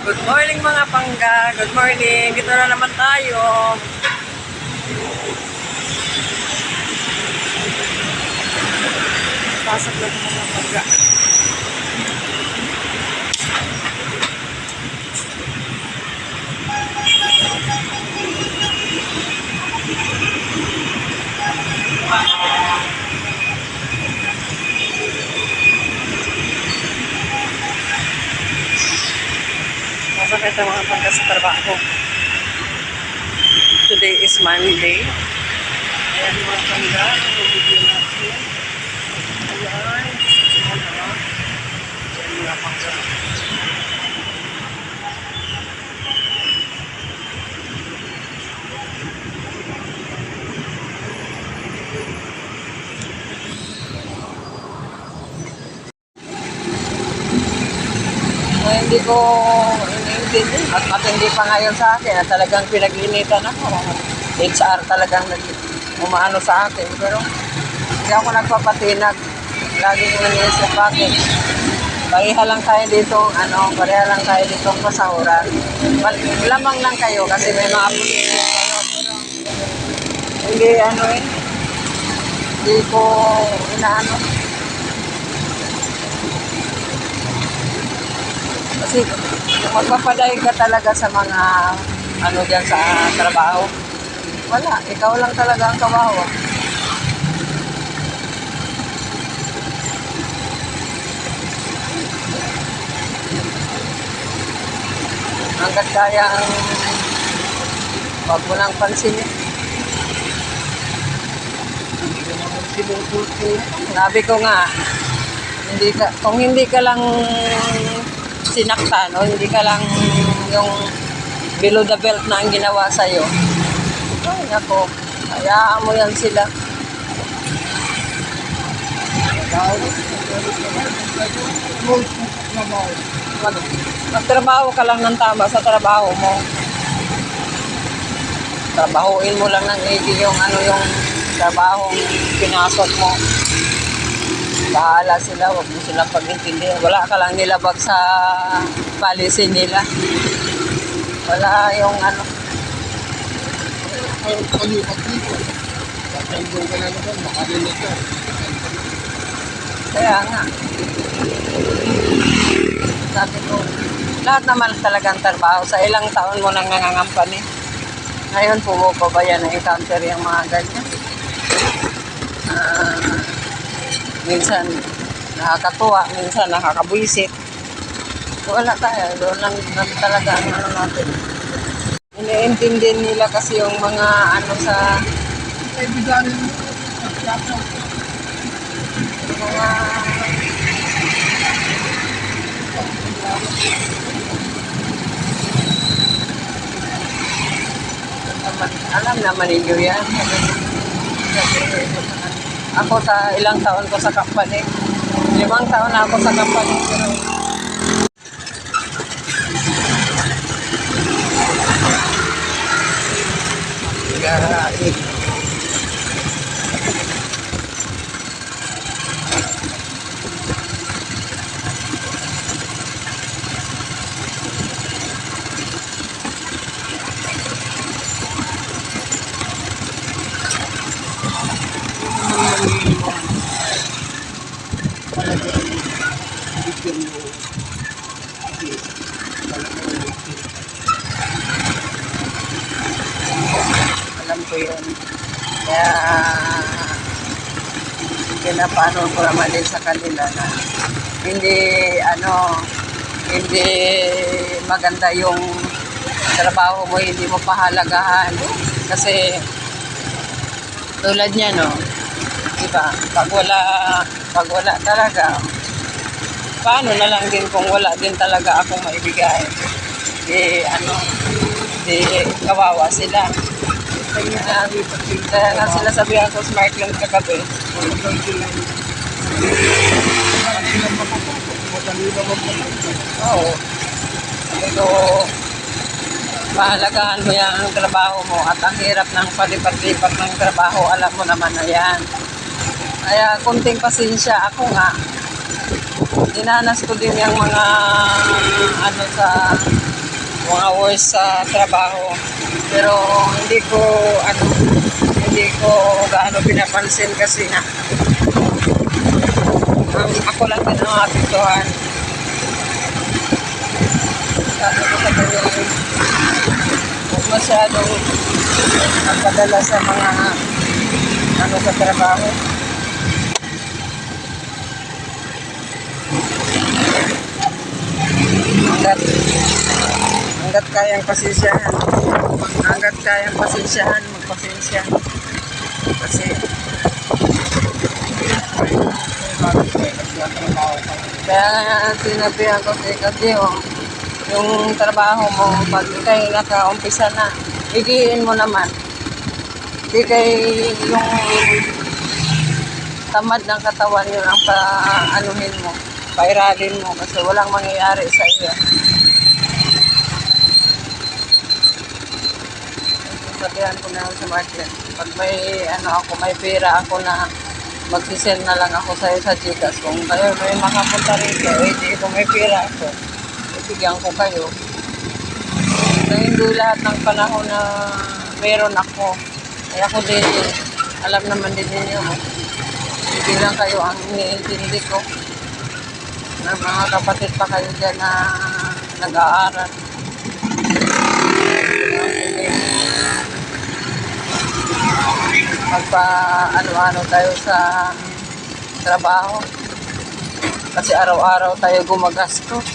Good morning mga pangga. Good morning. Dito na naman tayo. Pasok na mga pangga. Pasok ito mga pangga sa trabaho. Today is Monday. Ayan mga pangga. Video natin. Ayan. Ayan mga pangga. Hindi ko iniintindi at matindi pa ngayon sa akin at talagang pinag-initan ako. HR talagang umaano sa akin pero hindi ako nagpapatinag. Laging iniisip bakit. Pareha lang tayo dito, pareha lang tayo dito pasahuran. Lamang lang kayo kasi may mga application kayo pero hindi ko inaano. Kasi magpapaday ka talaga sa mga dyan sa trabaho. Wala, ikaw lang talaga ang kawawa. Hanggat kayang wag mo nang pansinin. Sabi ko nga, kung hindi ka lang sinaktan o hindi ka lang yung below the belt na ang ginawa sa'yo. Ay, nako. Hayaan mo yan sila. Magtrabaho ka lang ng tama sa trabaho mo. Trabahuin mo lang ng yung trabahong pinasok mo. Bahala sila, huwag mo silang pag-intindihan. Wala ka lang nilabag sa policy nila. Wala yung Kaya nga. Sabi ko, lahat naman talagang trabaho. Sa ilang taon mo nang nangangampani. Ngayon, pumupabayan na encounter yung mga ganyan. Minsan nakakatuwa, minsan nakakabwisit. Wala tayo, doon lang talaga natin. Iniintindi nila kasi yung mga sa mga alam naman ninyo yan. Ako sa ilang taon ko sa company. 5 taon na ako sa company. Alam ko yun. Kaya pinapano ko naman din sa kanila na hindi maganda yung trabaho mo, hindi mo pahalagahan. Kasi tulad niya, diba? Pag wala talaga, paano na lang din kung wala din talaga akong maibigay. Kawawa sila. Kaya nga sila sabihan ko smart lang kagabi. Oo. Ito, pahalagahan mo yan ang trabaho mo at ang hirap ng palipat-lipat ng trabaho, alam mo naman na yan. Kaya kunting pasensya, ako nga, dinanas ko din yung mga sa mga hours sa trabaho. Pero hindi ko gaano pinapansin kasi nga ako lang din ang apektuhan. Sabi ko sa kanya, huwag masyadong nagpadala sa mga sa trabaho. Hanggat kayang pasensyahan. Hanggat kayang pasensyahan, magpasensya. Kasi kaya nga sinabihan ko kasi yung trabaho mo, pag kayo nakaumpisa na, igiin mo naman. Di kay yung tamad ng katawan yun ang paanuhin mo, pairalin mo kasi walang mangyayari sa iyo. Sabihan ko na sa market, pag may may pera ako na magsisend na lang ako sa'yo sa Gcash. Kung kayo may makapunta rito, di kung may pera ako, ibigyan ko kayo. So, hindi lahat ng panahon na meron ako. Kaya ako din, alam naman din ninyo, hindi lang kayo ang iniintindi ko. Na mga kapatid pa kayo dyan na nag-aaral. Magpa-ano-ano tayo sa trabaho. Kasi araw-araw tayo gumagastos.